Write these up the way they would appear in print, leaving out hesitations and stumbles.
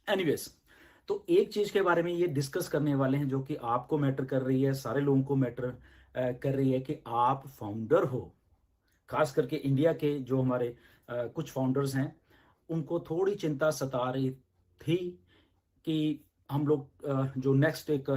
Anyways, तो एक चीज के बारे में ये डिस्कस करने वाले हैं जो कि आपको मैटर कर रही है, सारे लोगों को मैटर कर रही है कि आप फाउंडर हो। खास करके इंडिया के जो हमारे कुछ फाउंडर्स हैं, उनको थोड़ी चिंता सता रही थी कि हम लोग जो नेक्स्ट एक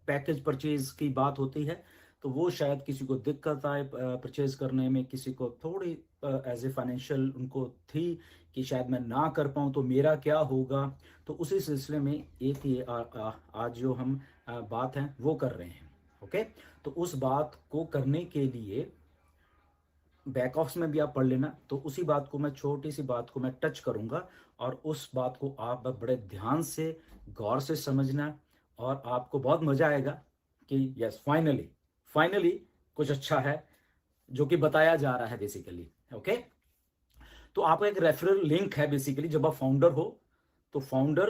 पैकेज परचेज की बात होती है, तो वो शायद किसी को दिक्कत आए परचेज करने में, किसी को थोड़ी एज ए फाइनेंशियल उनको थी कि शायद मैं ना कर पाऊँ तो मेरा क्या होगा। तो उसी सिलसिले में एक ये आज जो हम बात है वो कर रहे हैं। ओके, तो उस बात को करने के लिए बैक ऑफ्स में भी आप पढ़ लेना, तो उसी बात को मैं, छोटी सी बात को मैं टच करूंगा और उस बात को आप बड़े ध्यान से गौर से समझना और आपको बहुत मजा आएगा कि यस, फाइनली फाइनली कुछ अच्छा है जो कि बताया जा रहा है बेसिकली। ओके, तो आपका एक रेफरल लिंक है बेसिकली। जब आप फाउंडर हो तो फाउंडर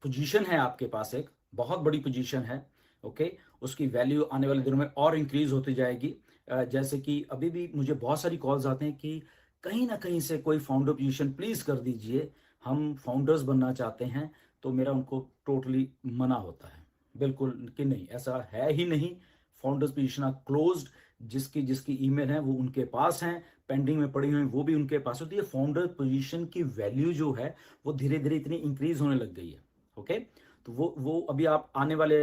पोजीशन है आपके पास, एक बहुत बड़ी पोजीशन है। ओके, उसकी वैल्यू आने वाले दिनों में और इंक्रीज होती जाएगी। जैसे कि अभी भी मुझे बहुत सारी कॉल्स आते हैं कि कहीं ना कहीं से कोई फाउंडर पोजीशन प्लीज कर दीजिए, हम फाउंडर्स बनना चाहते हैं। तो मेरा उनको टोटली मना होता है, बिल्कुल कि नहीं, ऐसा है ही नहीं। फाउंडर्स पोजीशन क्लोज्ड, जिसकी जिसकी ईमेल है वो उनके पास है, पेंडिंग में पड़ी हुई वो भी उनके पास होती है। फाउंडर पोजीशन की वैल्यू जो है वो धीरे धीरे इतनी इंक्रीज होने लग गई है। ओके, तो वो अभी आप आने वाले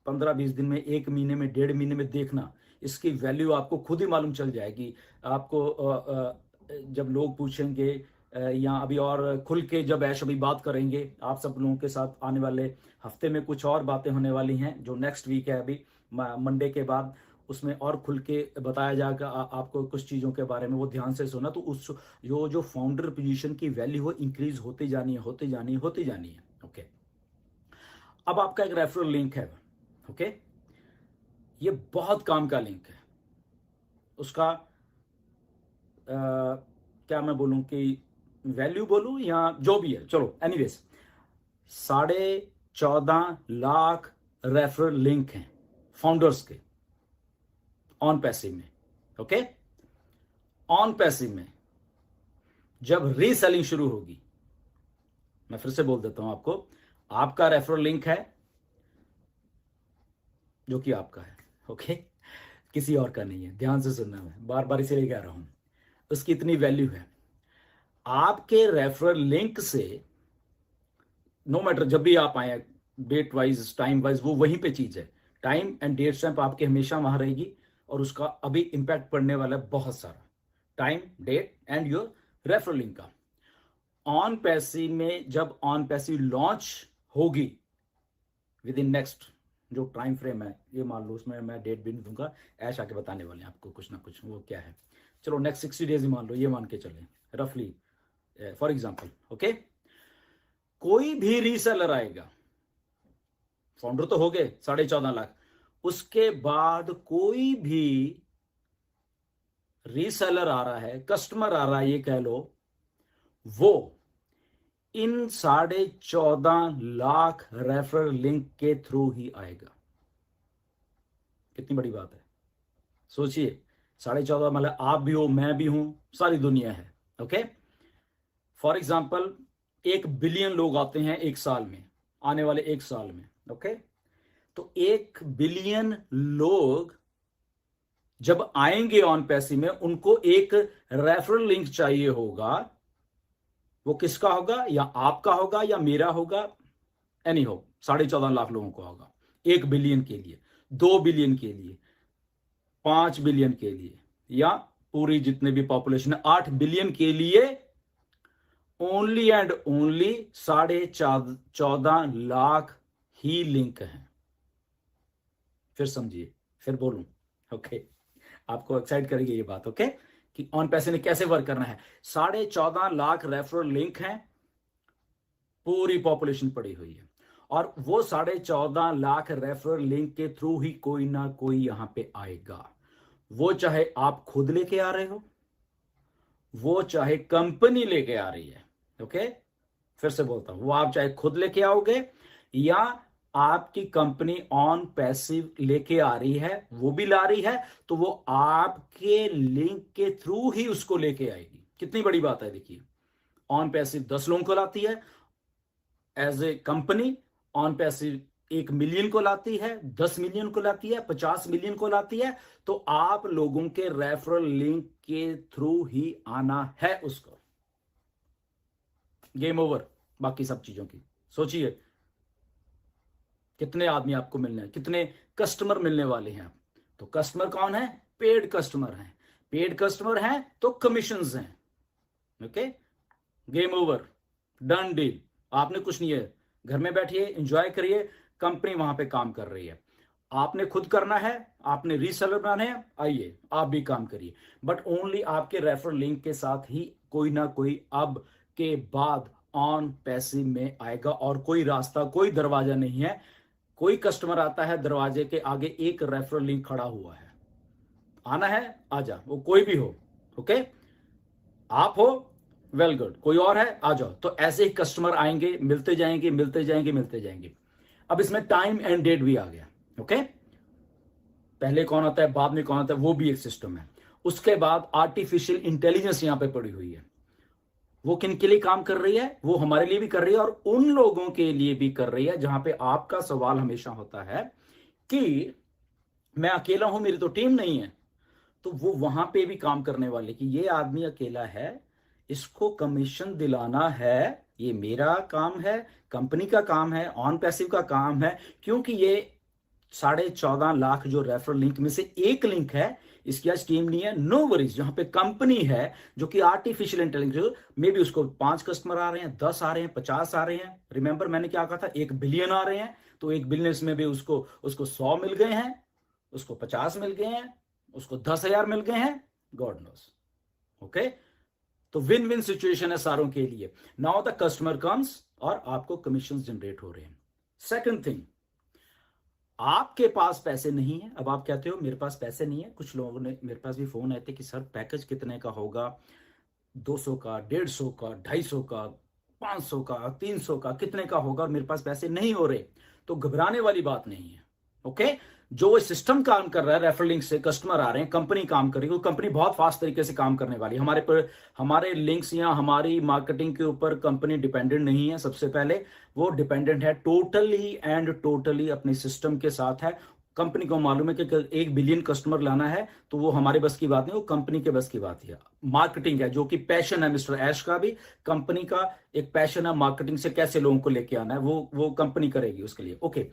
15-20 दिन में, एक महीने में, 1.5 महीने में देखना, इसकी वैल्यू आपको खुद ही मालूम चल जाएगी। आपको जब लोग पूछेंगे या अभी और खुल के जब ऐश अभी बात करेंगे आप सब लोगों के साथ, आने वाले हफ्ते में कुछ और बातें होने वाली हैं, जो नेक्स्ट वीक है अभी मंडे के बाद, उसमें और खुल के बताया जाएगा आपको कुछ चीज़ों के बारे में। वो ध्यान से सुना, तो उस जो फाउंडर पोजीशन की वैल्यू वो इंक्रीज होती जानी है, होती जानी है, होती जानी है। ओके, अब आपका एक रेफरल लिंक है। ओके, ये बहुत काम का लिंक है। उसका क्या मैं बोलूं कि वैल्यू बोलूं या जो भी है, चलो एनीवेज, 14.5 लाख रेफरल लिंक हैं फाउंडर्स के ऑन पैसिव में। ओके, ऑन पैसिव में जब रीसेलिंग शुरू होगी, मैं फिर से बोल देता हूं आपको, आपका रेफरल लिंक है जो कि आपका है। ओके, किसी और का नहीं है, ध्यान से सुनना, मैं बार बार इसीलिए कह रहा हूं, उसकी इतनी वैल्यू है। आपके रेफरल लिंक से नो मैटर जब भी आप आए, डेट वाइज, टाइम वाइज, वो वहीं पे चीज है। टाइम एंड डेट स्टैंप आपके हमेशा वहां रहेगी, और उसका अभी इंपैक्ट पड़ने वाला है बहुत सारा, time, date and your referral link का। ऑन पैसिव में जब ऑन पैसिव लॉन्च होगी विद इन नेक्स्ट जो टाइम फ्रेम है, ये मान लो, उसमें मैं डेट भी नहीं दूंगा, ऐश आके बताने वाले हैं आपको कुछ ना कुछ, वो क्या है, चलो नेक्स्ट 60 डेज ही मान लो, ये मान के चले रफली फॉर एग्जाम्पल। ओके, कोई भी रीसेलर आएगा, फाउंडर तो हो गए 14.5 लाख, उसके बाद कोई भी रीसेलर आ रहा है, कस्टमर आ रहा है, ये कह लो, वो इन 14.5 लाख रेफरल लिंक के थ्रू ही आएगा। कितनी बड़ी बात है, सोचिए। 14.5 मतलब आप भी हो, मैं भी हूं, सारी दुनिया है। ओके, फॉर एग्जाम्पल 1 बिलियन लोग आते हैं एक साल में, आने वाले एक साल में। ओके, तो 1 बिलियन लोग जब आएंगे ऑन पैसिव में, उनको एक रेफरल लिंक चाहिए होगा। वो किसका होगा, या आपका होगा या मेरा होगा, एनी हो, 14.5 लाख लोगों को होगा। 1 बिलियन के लिए, 2 बिलियन के लिए, 5 बिलियन के लिए, या पूरी जितने भी पॉपुलेशन है 8 बिलियन के लिए, only and only 14.5 lakh he link है। फिर समझिए, फिर बोलूं। ओके, आपको एक्साइट करेगी ये बात। ओके, कि ऑन पैसे ने कैसे वर्क करना है। 14.5 लाख रेफरल लिंक हैं, पूरी पॉपुलेशन पड़ी हुई है, और वो 14.5 लाख रेफरल लिंक के थ्रू ही कोई ना कोई यहां पे आएगा। वो चाहे आप खुद लेके आ रहे हो, वो चाहे कंपनी लेके आ रही है। ओके, फिर से बोलता हूं, वो आप चाहे खुद लेके आओगे या आपकी कंपनी ऑन पैसिव लेके आ रही है, वो भी ला रही है, तो वो आपके लिंक के थ्रू ही उसको लेके आएगी। कितनी बड़ी बात है, देखिए, ऑन पैसिव 10 लोगों को लाती है, as a company on passive 1 million को लाती है, 10 मिलियन को लाती है, 50 मिलियन को लाती है, तो आप लोगों के रेफरल लिंक के थ्रू ही आना है उसको। गेम ओवर बाकी सब चीजों की। सोचिए कितने आदमी आपको मिलने हैं, कितने कस्टमर मिलने वाले हैं। तो कस्टमर कौन है? पेड कस्टमर हैं। पेड कस्टमर हैं तो कमीशंस हैं। Okay, game over, done deal. आपने कुछ नहीं है, घर में बैठिए, एंजॉय करिए, कंपनी वहां पे काम कर रही है। आपने खुद करना है, आपने रीसेलर बनाने हैं, आइए आप भी काम करिए, बट ओनली आपके रेफरल लिंक के साथ ही कोई ना कोई अब के बाद ऑन पैसिव में आएगा। और कोई रास्ता, कोई दरवाजा नहीं है। कोई कस्टमर आता है, दरवाजे के आगे एक रेफरल लिंक खड़ा हुआ है, आना है आजा, वो कोई भी हो। ओके, आप हो, वेल गुड, कोई और है आ जाओ। तो ऐसे ही कस्टमर आएंगे, मिलते जाएंगे, मिलते जाएंगे, मिलते जाएंगे। अब इसमें टाइम एंड डेट भी आ गया। ओके, पहले कौन आता है, बाद में कौन आता है, वो भी एक सिस्टम है। उसके बाद आर्टिफिशियल इंटेलिजेंस यहां पे पड़ी हुई है। वो किन के लिए काम कर रही है? वो हमारे लिए भी कर रही है और उन लोगों के लिए भी कर रही है जहां पे आपका सवाल हमेशा होता है कि मैं अकेला हूं, मेरी तो टीम नहीं है। तो वो वहां पे भी काम करने वाले कि ये आदमी अकेला है, इसको कमीशन दिलाना है, ये मेरा काम है, कंपनी का काम है, ऑन पैसिव का काम है। क्योंकि ये 14.5 लाख जो रेफरल लिंक में से एक लिंक है, इसकी आज टीम नहीं है, नो वरीज। जहां पे कंपनी है जो कि आर्टिफिशियल इंटेलिजेंस में भी उसको 5 कस्टमर आ रहे हैं, 10 आ रहे हैं, 50 आ रहे हैं। रिमेंबर मैंने क्या कहा था, 1 बिलियन आ रहे हैं। तो 1 बिलियन में भी उसको 100 मिल गए हैं, उसको 50 मिल गए हैं, उसको 10,000 मिल गए हैं, गॉड नोस। ओके, तो विन विन सिचुएशन है सारों के लिए। नाउ द कस्टमर कम्स और आपको कमीशन जनरेट हो रहे हैं। सेकंड थिंग, आपके पास पैसे नहीं है। अब आप कहते हो मेरे पास पैसे नहीं है। कुछ लोगों ने मेरे पास भी फोन आए थे कि सर पैकेज कितने का होगा, 200 का, 150 का, 250 का, 500 का, 300 का, कितने का होगा, और मेरे पास पैसे नहीं हो रहे। तो घबराने वाली बात नहीं है। ओके, जो वो सिस्टम काम कर रहा है, रेफरल लिंक से कस्टमर आ रहे हैं, कंपनी काम कर रही है, वो कंपनी बहुत फास्ट तरीके से काम करने वाली है। हमारे लिंक्स या हमारी मार्केटिंग के ऊपर कंपनी डिपेंडेंट नहीं है। सबसे पहले वो डिपेंडेंट है टोटली एंड टोटली अपने सिस्टम के साथ है। कंपनी को मालूम है कि 1 बिलियन कस्टमर लाना है, तो वो हमारे बस की बात नहीं, वो कंपनी के बस की बात है। मार्केटिंग है जो कि पैशन है मिस्टर ऐश का भी, कंपनी का एक पैशन है मार्केटिंग से कैसे लोगों को लेके आना है, वो कंपनी करेगी उसके लिए। ओके,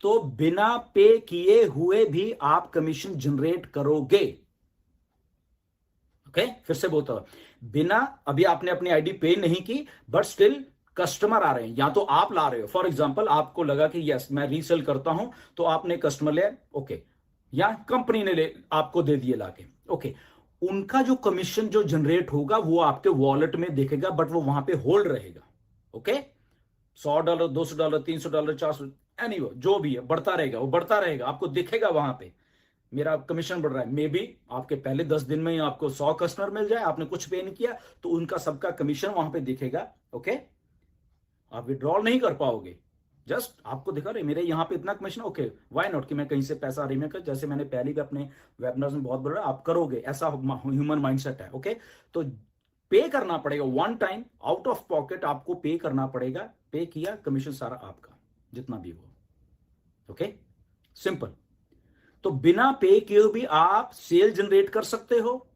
तो बिना पे किए हुए भी आप कमीशन जनरेट करोगे। ओके, फिर से बोलता हूं, बिना, अभी आपने अपनी आईडी पे नहीं की, बट स्टिल कस्टमर आ रहे हैं, या तो आप ला रहे हो। फॉर एग्जांपल, आपको लगा कि यस मैं रीसेल करता हूं, तो आपने कस्टमर ले, ओके, या कंपनी ने ले आपको दे दिए लाके, ओके, उनका जो कमीशन जो जनरेट होगा वो आपके वॉलेट में दिखेगा, बट वो वहां पे होल्ड रहेगा। ओके, $100, $200, $300, $400, एनी जो भी है बढ़ता रहेगा, वो बढ़ता रहेगा, आपको दिखेगा वहां पे मेरा कमीशन बढ़ रहा है। मे बी आपके पहले 10 दिन में ही आपको 100 कस्टमर मिल जाए, आपने कुछ पे नहीं किया, तो उनका सबका कमीशन वहां पे दिखेगा। ओके, आप विड्रॉल नहीं कर पाओगे, जस्ट आपको दिखा रहे मेरे यहाँ पे इतना कमीशन, ओके व्हाई नॉट, कि मैं कहीं से पैसा रिमेक कर, जैसे मैंने पहले भी अपने वेबिनार में बहुत बोला, आप करोगे, ऐसा ह्यूमन माइंडसेट है। ओके, तो पे करना पड़ेगा, one time out of pocket आपको पे करना पड़ेगा। पे किया, कमीशन सारा आपका, जितना भी हो। Okay, simple. तो बिना पे किए भी आप सेल जनरेट कर सकते हो,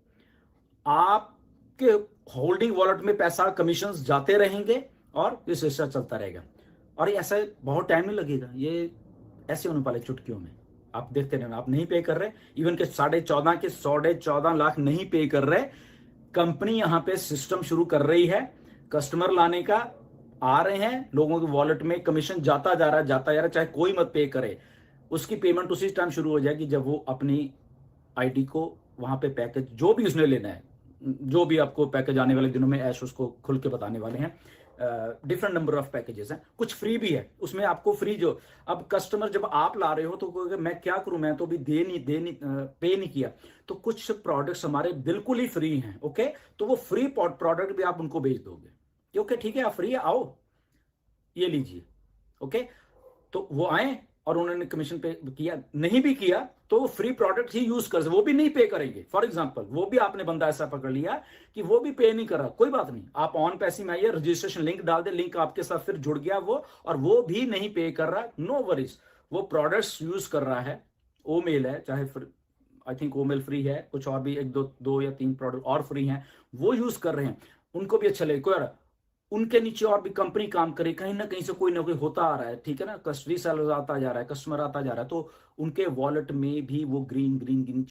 आपके होल्डिंग वॉलेट में पैसा कमीशन जाते रहेंगे और ये सिलसिला चलता रहेगा। और ऐसा बहुत टाइम नहीं लगेगा, ये ऐसे होने वाले चुटकियों में आप देखते रहना। आप नहीं पे कर रहे, इवन के 14.5 लाख नहीं पे कर रहे, कंपनी यहां पे सिस्टम शुरू कर रही है, कस्टमर लाने का आ रहे हैं, लोगों के वॉलेट में कमीशन जाता जा रहा है, जाता जा रहा है, चाहे कोई मत पे करे, उसकी पेमेंट उसी टाइम शुरू हो जाएगी जब वो अपनी आईडी को वहां पे पैकेज जो भी उसने लेना है, जो भी आपको पैकेज आने वाले दिनों में ऐश उसको खुल के बताने वाले हैं। डिफरेंट नंबर ऑफ पैकेजेस हैं, कुछ फ्री भी है उसमें, आपको फ्री जो, अब कस्टमर जब आप ला रहे हो तो मैं क्या करूं, मैं तो भी पे नहीं किया, तो कुछ प्रोडक्ट्स हमारे बिल्कुल ही फ्री हैं। ओके, तो वो फ्री प्रोडक्ट भी आप उनको भेज दोगे, ओके ठीक है, आप फ्री है, आओ ये लीजिए। ओके, तो वो आए और उन्होंने कमीशन पे किया, नहीं भी किया तो फ्री प्रोडक्ट ही यूज कर, वो भी नहीं पे करेंगे। फॉर एग्जांपल वो भी आपने बंदा ऐसा पकड़ लिया कि वो भी पे नहीं कर रहा, कोई बात नहीं, आप ऑन पैसे में आइए, रजिस्ट्रेशन लिंक डाल दे, लिंक आपके साथ फिर जुड़ गया वो, और वो भी नहीं पे कर रहा, नो वरीज, वो प्रोडक्ट्स यूज कर रहा है, ओ मेल है, चाहे फिर I think O mail free है, कुछ और भी एक दो या तीन प्रोडक्ट और फ्री हैं, वो यूज कर रहे हैं, उनको भी अच्छा लगेगा। यार उनके नीचे और भी कंपनी काम करे, कहीं ना कहीं से कोई ना कोई होता आ रहा है, ठीक है ना, रीसेलर आता जा रहा है, कस्टमर आता जा रहा है, तो उनके वॉलेट में भी वो ग्रीन ग्रीन ग्रीन